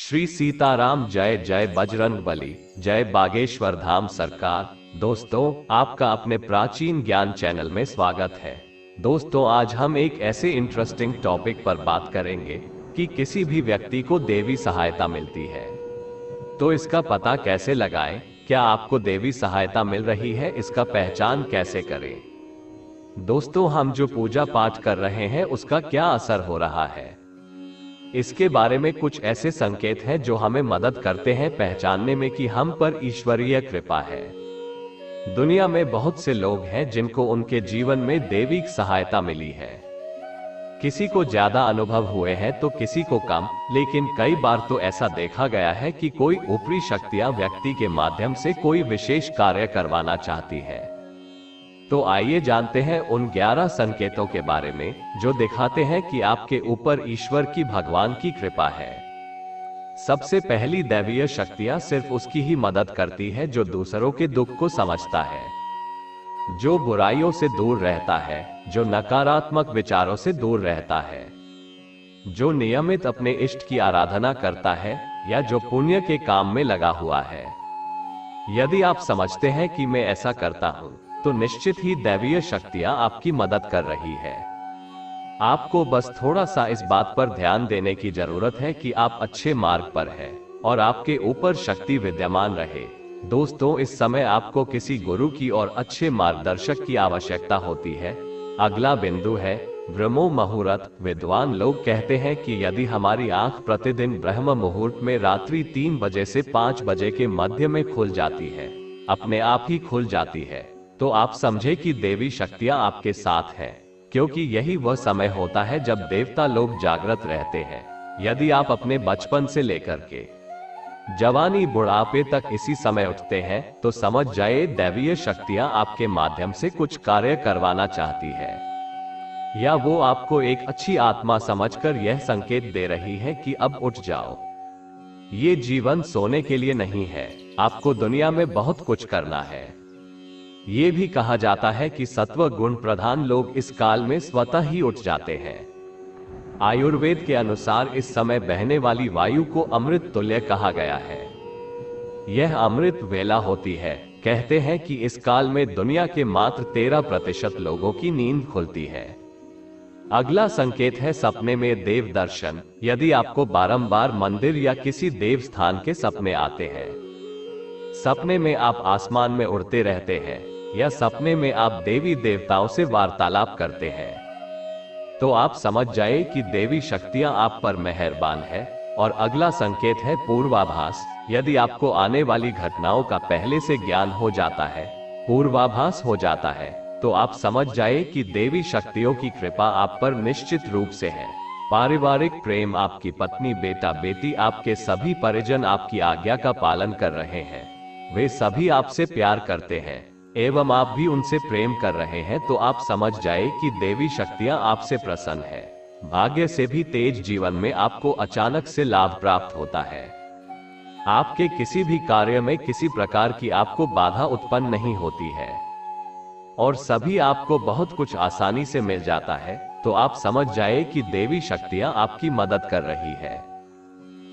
श्री सीताराम, जय जय बजरंगबली, जय बागेश्वर धाम सरकार। दोस्तों, आपका अपने प्राचीन ज्ञान चैनल में स्वागत है। दोस्तों, आज हम एक ऐसे इंटरेस्टिंग टॉपिक पर बात करेंगे कि किसी भी व्यक्ति को देवी सहायता मिलती है तो इसका पता कैसे लगाएं? क्या आपको देवी सहायता मिल रही है, इसका पहचान कैसे करें? दोस्तों, हम जो पूजा पाठ कर रहे हैं उसका क्या असर हो रहा है, इसके बारे में कुछ ऐसे संकेत हैं जो हमें मदद करते हैं पहचानने में कि हम पर ईश्वरीय कृपा है। दुनिया में बहुत से लोग हैं जिनको उनके जीवन में देवी सहायता मिली है। किसी को ज्यादा अनुभव हुए हैं तो किसी को कम, लेकिन कई बार तो ऐसा देखा गया है कि कोई ऊपरी शक्तियां व्यक्ति के माध्यम से कोई विशेष कार्य करवाना चाहती है। तो आइए जानते हैं उन 11 संकेतों के बारे में जो दिखाते हैं कि आपके ऊपर ईश्वर की, भगवान की कृपा है। सबसे पहली, दैवीय शक्तियां सिर्फ उसकी ही मदद करती है जो दूसरों के दुख को समझता है, जो बुराइयों से दूर रहता है, जो नकारात्मक विचारों से दूर रहता है, जो नियमित अपने इष्ट की आराधना करता है या जो पुण्य के काम में लगा हुआ है। यदि आप समझते हैं कि मैं ऐसा करता हूं तो निश्चित ही दैवीय शक्तियां आपकी मदद कर रही है। आपको बस थोड़ा सा इस बात पर ध्यान देने की जरूरत है कि आप अच्छे मार्ग पर हैं और आपके ऊपर शक्ति विद्यमान रहे। दोस्तों, इस समय आपको किसी गुरु की और अच्छे मार्गदर्शक की आवश्यकता होती है। अगला बिंदु है ब्रह्म मुहूर्त। विद्वान लोग कहते हैं कि यदि हमारी आंख प्रतिदिन ब्रह्म मुहूर्त में रात्रि 3 बजे से 5 बजे के मध्य में खुल जाती है, अपने आप ही खुल जाती है, तो आप समझे कि देवी शक्तियां आपके साथ हैं, क्योंकि यही वह समय होता है जब देवता लोग जागृत रहते हैं। यदि आप अपने बचपन से लेकर के जवानी, बुढ़ापे तक इसी समय उठते हैं तो समझ जाए दैवीय शक्तियां आपके माध्यम से कुछ कार्य करवाना चाहती है, या वो आपको एक अच्छी आत्मा समझकर यह संकेत दे रही है कि अब उठ जाओ। ये जीवन सोने के लिए नहीं है, आपको दुनिया में बहुत कुछ करना है। ये भी कहा जाता है कि सत्व गुण प्रधान लोग इस काल में स्वतः ही उठ जाते हैं। आयुर्वेद के अनुसार इस समय बहने वाली वायु को अमृत तुल्य कहा गया है। यह अमृत वेला होती है। कहते हैं कि इस काल में दुनिया के मात्र 13% लोगों की नींद खुलती है। अगला संकेत है सपने में देव दर्शन। यदि आपको बारंबार मंदिर या किसी देव स्थान के सपने आते हैं, सपने में आप आसमान में उड़ते रहते हैं या सपने में आप देवी देवताओं से वार्तालाप करते हैं, तो आप समझ जाए कि देवी शक्तियां आप पर मेहरबान है। और अगला संकेत है पूर्वाभास। यदि आपको आने वाली घटनाओं का पहले से ज्ञान हो जाता है, पूर्वाभास हो जाता है, तो आप समझ जाए कि देवी शक्तियों की कृपा आप पर निश्चित रूप से है। पारिवारिक प्रेम, आपकी पत्नी, बेटा, बेटी, आपके सभी परिजन आपकी आज्ञा का पालन कर रहे हैं। वे सभी आपसे प्यार करते हैं एवं आप भी उनसे प्रेम कर रहे हैं, तो आप समझ जाए कि देवी शक्तियां आपसे प्रसन्न है। भाग्य से भी तेज जीवन में आपको अचानक से लाभ प्राप्त होता है। आपके किसी भी कार्य में किसी प्रकार की आपको बाधा उत्पन्न नहीं होती है और सभी आपको बहुत कुछ आसानी से मिल जाता है, तो आप समझ जाए कि देवी शक्तियां आपकी मदद कर रही है।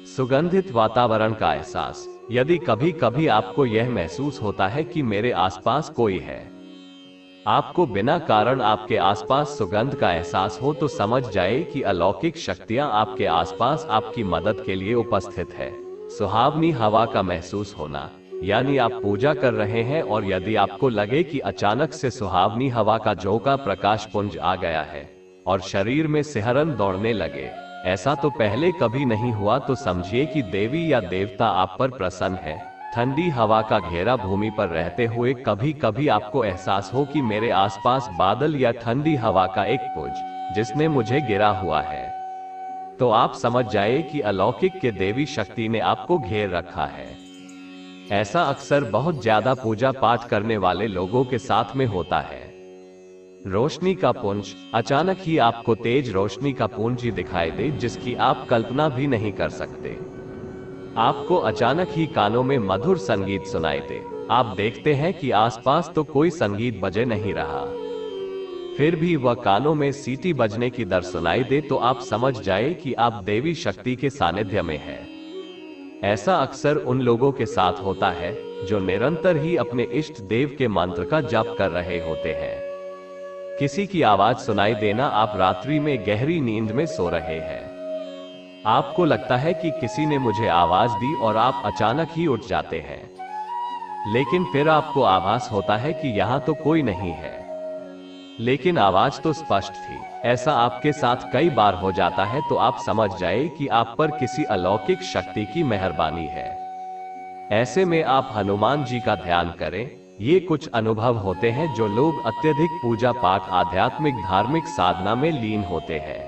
सुगंधित वातावरण का एहसास। यदि कभी कभी आपको यह महसूस होता है कि मेरे आसपास कोई है, आपको बिना कारण आपके आसपास सुगंध का एहसास हो, तो समझ जाए कि अलौकिक शक्तियां आपके आसपास आपकी मदद के लिए उपस्थित है। सुहावनी हवा का महसूस होना, यानी आप पूजा कर रहे हैं और यदि आपको लगे कि अचानक से सुहावनी हवा का झोंका प्रकाश पुंज आ गया है और शरीर में सिहरन दौड़ने लगे, ऐसा तो पहले कभी नहीं हुआ, तो समझिए कि देवी या देवता आप पर प्रसन्न है। ठंडी हवा का घेरा भूमि पर रहते हुए कभी कभी आपको एहसास हो कि मेरे आसपास बादल या ठंडी हवा का एक पुंज जिसने मुझे गिरा हुआ है, तो आप समझ जाए कि अलौकिक के देवी शक्ति ने आपको घेर रखा है। ऐसा अक्सर बहुत ज्यादा पूजा पाठ करने वाले लोगों के साथ में होता है। रोशनी का पुंज। अचानक ही आपको तेज रोशनी का पुंज ही दिखाई दे जिसकी आप कल्पना भी नहीं कर सकते। आपको अचानक ही कानों में मधुर संगीत सुनाई दे। आप देखते हैं कि आसपास तो कोई संगीत बजे नहीं रहा, फिर भी वह कानों में सीटी बजने की दर सुनाई दे, तो आप समझ जाए कि आप देवी शक्ति के सानिध्य में हैं। ऐसा अक्सर उन लोगों के साथ होता है जो निरंतर ही अपने इष्ट देव के मंत्र का जप कर रहे होते हैं। किसी की आवाज सुनाई देना, आप रात्रि में गहरी नींद में सो रहे हैं, आपको लगता है कि किसी ने मुझे आवाज दी और आप अचानक ही उठ जाते हैं, लेकिन फिर आपको आभास होता है कि यहां तो कोई नहीं है, लेकिन आवाज तो स्पष्ट थी। ऐसा आपके साथ कई बार हो जाता है तो आप समझ जाए कि आप पर किसी अलौकिक शक्ति की मेहरबानी है। ऐसे में आप हनुमान जी का ध्यान करें। ये कुछ अनुभव होते हैं जो लोग अत्यधिक पूजा पाठ, आध्यात्मिक, धार्मिक साधना में लीन होते हैं।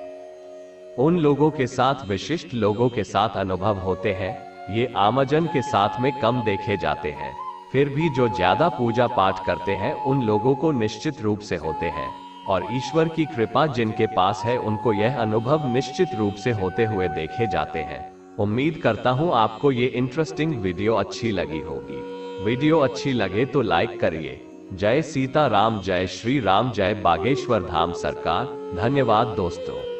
उन लोगों के साथ, विशिष्ट लोगों के साथ अनुभव होते हैं। ये आमजन के साथ में कम देखे जाते हैं, फिर भी जो ज्यादा पूजा पाठ करते हैं उन लोगों को निश्चित रूप से होते हैं, और ईश्वर की कृपा जिनके पास है उनको यह अनुभव निश्चित रूप से होते हुए देखे जाते हैं। उम्मीद करता हूं आपको ये इंटरेस्टिंग वीडियो अच्छी लगी होगी। वीडियो अच्छी लगे तो लाइक करिए। जय सीता राम, जय श्री राम, जय बागेश्वर धाम सरकार। धन्यवाद दोस्तों।